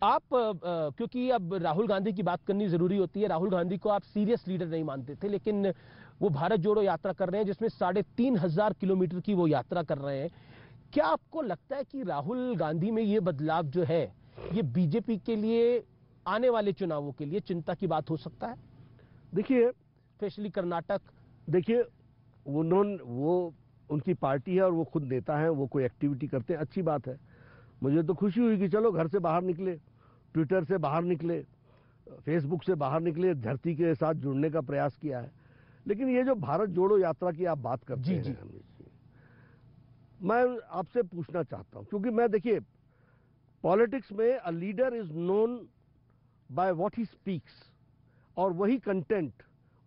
क्योंकि अब राहुल गांधी की बात करनी जरूरी होती है, राहुल गांधी को आप सीरियस लीडर नहीं मानते थे, लेकिन वो भारत जोड़ो यात्रा कर रहे हैं जिसमें 3,500 किलोमीटर की वो यात्रा कर रहे हैं। क्या आपको लगता है कि राहुल गांधी में ये बदलाव जो है ये बीजेपी के लिए आने वाले चुनावों के लिए चिंता की बात हो सकता है? देखिए, स्पेशली कर्नाटक। देखिए, वो उनकी पार्टी है और वो खुद नेता है, वो कोई एक्टिविटी करते हैं, अच्छी बात है। मुझे तो खुशी हुई कि चलो घर से बाहर निकले, ट्विटर से बाहर निकले, फेसबुक से बाहर निकले, धरती के साथ जुड़ने का प्रयास किया है। लेकिन ये जो भारत जोड़ो यात्रा की आप बात करते हैं अमित जी, मैं आपसे पूछना चाहता हूं, क्योंकि मैं देखिए पॉलिटिक्स में a leader is known by what he speaks, और वही कंटेंट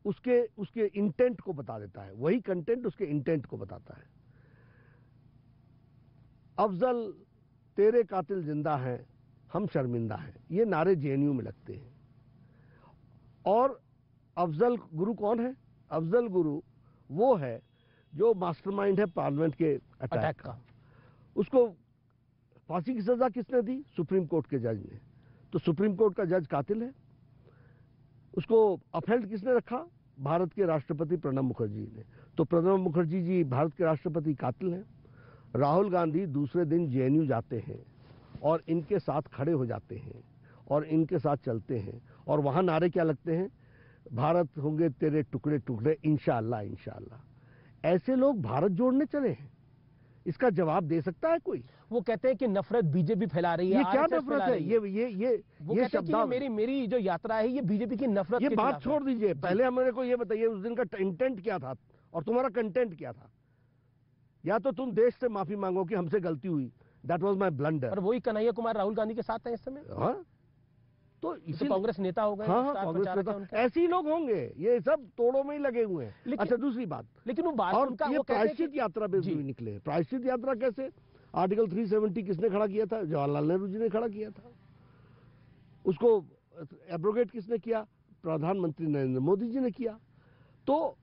उसके इंटेंट को बता देता है, वही कंटेंट उसके इंटेंट को बताता है। अफजल तेरे कातिल जिंदा हैं, हम शर्मिंदा हैं, ये नारे जेएनयू में लगते हैं। और अफजल गुरु कौन है? अफजल गुरु वो है जो मास्टरमाइंड है पार्लियामेंट के अटैक का। उसको फांसी की सजा किसने दी? सुप्रीम कोर्ट के जज ने। तो सुप्रीम कोर्ट का जज कातिल है। उसको अपहेल्ड किसने रखा? भारत के राष्ट्रपति प्रणब मुखर्जी ने। तो प्रणब मुखर्जी जी भारत के राष्ट्रपति कातिल हैं। राहुल गांधी दूसरे दिन जेएनयू जाते हैं और इनके साथ खड़े हो जाते हैं और इनके साथ चलते हैं, और वहां नारे क्या लगते हैं? भारत होंगे तेरे टुकड़े टुकड़े, इंशाअल्लाह इंशाअल्लाह। ऐसे लोग भारत जोड़ने चले हैं, इसका जवाब दे सकता है कोई? वो कहते हैं कि नफरत बीजेपी फैला रही है। ये क्या नफरत है? ये शब्द, मेरी जो यात्रा है ये बीजेपी की नफरत। ये बात छोड़ दीजिए, पहले मेरे को ये बताइए उस दिन का इंटेंट क्या था और तुम्हारा कंटेंट क्या था? या तो तुम देश से माफी मांगो कि हमसे गलती हुई, दैट वाज माय ब्लंडर। और वही कन्हैया कुमार राहुल गांधी के साथ है इस समय। हाँ, तो इसी कांग्रेस नेता हो गए। हाँ, कांग्रेस नेता ऐसे ही लोग होंगे, ये सब तोड़ों में ही लगे हुए हैं। अच्छा, दूसरी बात, लेकिन वो बात और उनका, ये प्रायश्चित यात्रा पे भी निकले। प्रायश्चित यात्रा कैसे? आर्टिकल 370 किसने खड़ा किया था? जवाहरलाल नेहरू जी ने खड़ा किया था। उसको एब्रोगेट किसने किया? प्रधानमंत्री नरेंद्र मोदी जी ने किया। तो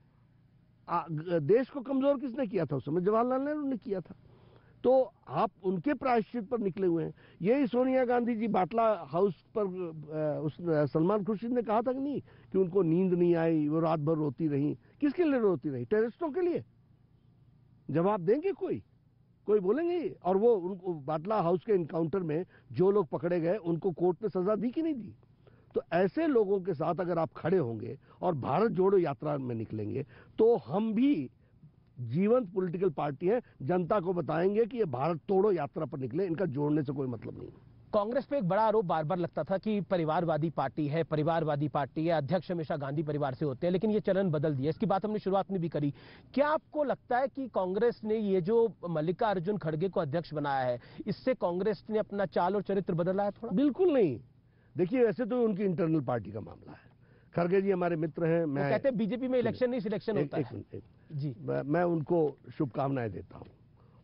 देश को कमजोर किसने किया था उस समय? जवाहरलाल नेहरू ने किया था। तो आप उनके प्रायश्चित पर निकले हुए हैं। यही सोनिया गांधी जी बाटला हाउस पर उस सलमान खुर्शीद ने कहा था कि नहीं कि उनको नींद नहीं आई, वो रात भर रोती रही। किसके लिए रोती रही? टेररिस्टों के लिए? जवाब देंगे कोई बोलेंगे? और वो उनको बाटला हाउस के इनकाउंटर में जो लोग पकड़े गए उनको कोर्ट ने सजा दी कि नहीं दी? तो ऐसे लोगों के साथ अगर आप खड़े होंगे और भारत जोड़ो यात्रा में निकलेंगे तो हम भी जीवंत पॉलिटिकल पार्टी है, जनता को बताएंगे कि ये भारत तोड़ो यात्रा पर निकले, इनका जोड़ने से कोई मतलब नहीं। कांग्रेस पे एक बड़ा आरोप बार बार लगता था कि परिवारवादी पार्टी है, अध्यक्ष हमेशा गांधी परिवार से होते हैं, लेकिन ये चलन बदल दिया। इसकी बात हमने शुरुआत में भी करी। क्या आपको लगता है कि कांग्रेस ने ये जो मल्लिकार्जुन खड़गे को अध्यक्ष बनाया है, इससे कांग्रेस ने अपना चाल और चरित्र बदला है थोड़ा? बिल्कुल नहीं। देखिए, वैसे तो उनकी इंटरनल पार्टी का मामला है। खड़गे जी हमारे मित्र हैं। मैं कहते हैं बीजेपी में इलेक्शन नहीं सिलेक्शन होता है। जी, मैं उनको शुभकामनाएं देता हूं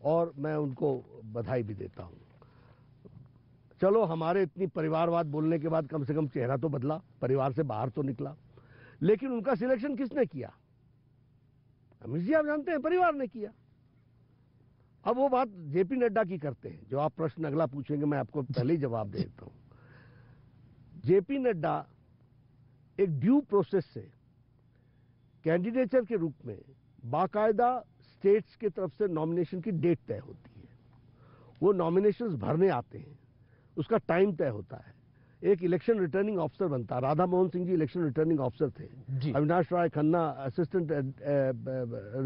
और मैं उनको बधाई भी देता हूं। चलो, हमारे इतनी परिवारवाद बोलने के बाद कम से कम चेहरा तो बदला, परिवार से बाहर तो निकला। लेकिन उनका सिलेक्शन किसने किया? अमित जी आप जानते हैं, परिवार ने किया। अब वो बात जेपी नड्डा की करते हैं, जो आप प्रश्न अगला पूछेंगे मैं आपको पहले ही जवाब दे देता हूं। जेपी नड्डा एक ड्यू प्रोसेस से कैंडिडेचर के रूप में बाकायदा स्टेट्स की तरफ से नॉमिनेशन की डेट तय होती है। वो नॉमिनेशंस भरने आते हैं, उसका टाइम तय होता है। एक इलेक्शन रिटर्निंग ऑफिसर बनता है। Radha Mohan Singh ji election returning officer थे, Avinash Rai Khanna assistant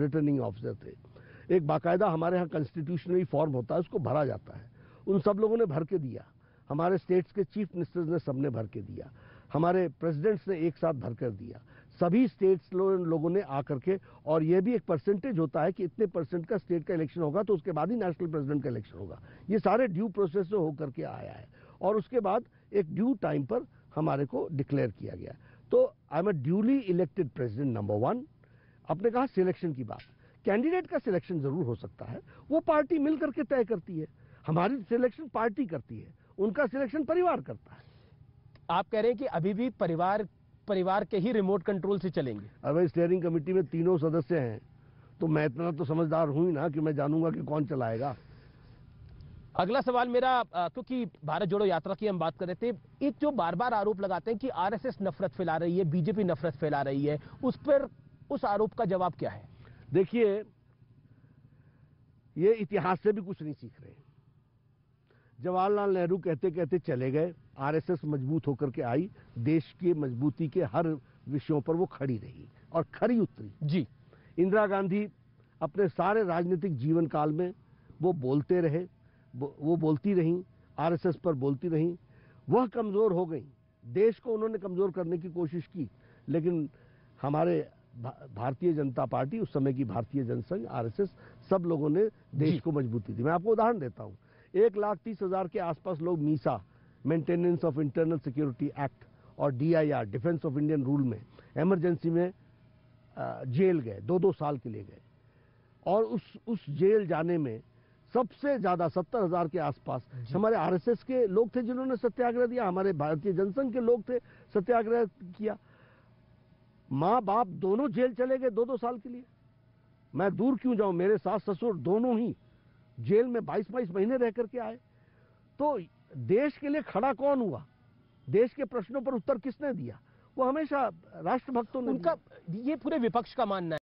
returning officer थे। एक बाकायदा हमारे यहाँ कॉन्स्टिट्यूशनली फॉर्म होता है, उसको भरा जाता है। उन सब लोगों ने भर के दिया। हमारे स्टेट्स के चीफ मिनिस्टर्स ने सबने भर के दिया, हमारे प्रेसिडेंट्स ने एक साथ भर कर दिया, सभी स्टेट्स लोगों ने आकर के। और यह भी एक परसेंटेज होता है कि इतने परसेंट का स्टेट का इलेक्शन होगा तो उसके बाद ही नेशनल प्रेसिडेंट का इलेक्शन होगा। ये सारे ड्यू प्रोसेस से होकर के आया है और उसके बाद एक ड्यू टाइम पर हमारे को डिक्लेयर किया गया। तो I am a duly elected president number 1। आपने कहा सिलेक्शन की बात, कैंडिडेट का सिलेक्शन जरूर हो सकता है, वो पार्टी मिलकर के तय करती है। हमारी सिलेक्शन पार्टी करती है, उनका सिलेक्शन परिवार करता है। आप कह रहे हैं कि अभी भी परिवार के ही रिमोट कंट्रोल से चलेंगे? अगर स्टीयरिंग कमेटी में 3 सदस्य हैं तो मैं इतना तो समझदार हूं ही ना कि मैं जानूंगा कि कौन चलाएगा। अगला सवाल मेरा क्योंकि भारत जोड़ो यात्रा की हम बात कर रहे थे, एक जो बार बार आरोप लगाते हैं कि आरएसएस नफरत फैला रही है, बीजेपी नफरत फैला रही है, उस पर उस आरोप का जवाब क्या है? देखिए, ये इतिहास से भी कुछ नहीं सीख रहे। जवाहरलाल नेहरू कहते कहते चले गए, आरएसएस मजबूत होकर के आई, देश की मजबूती के हर विषयों पर वो खड़ी रही और खरी उतरी। जी। इंदिरा गांधी अपने सारे राजनीतिक जीवन काल में वो बोलते रहे, वो बोलती रहीं, आरएसएस पर बोलती रहीं, वह कमजोर हो गई, देश को उन्होंने कमजोर करने की कोशिश की, लेकिन हमारे भारतीय जनता पार्टी, उस समय की भारतीय जनसंघ, आरएसएस, सब लोगों ने देश को मजबूती दी। मैं आपको उदाहरण देता हूं, 1,30,000 के आसपास लोग MISA, maintenance of internal security act, और DIR, defence of Indian rule में इमरजेंसी में जेल गए, 2-2 साल के लिए गए, और उस जेल जाने में सबसे ज्यादा 70,000 के आसपास हमारे आरएसएस के लोग थे जिन्होंने सत्याग्रह दिया, हमारे भारतीय जनसंघ के लोग थे, सत्याग्रह किया। माँ बाप दोनों जेल चले गए 2-2 साल के लिए। मैं दूर क्यों जाऊं, मेरे सास ससुर दोनों ही जेल में 22-22 महीने रह करके आए। तो देश के लिए खड़ा कौन हुआ? देश के प्रश्नों पर उत्तर किसने दिया? वो हमेशा राष्ट्रभक्तों ने। उनका ये पूरे विपक्ष का मानना है।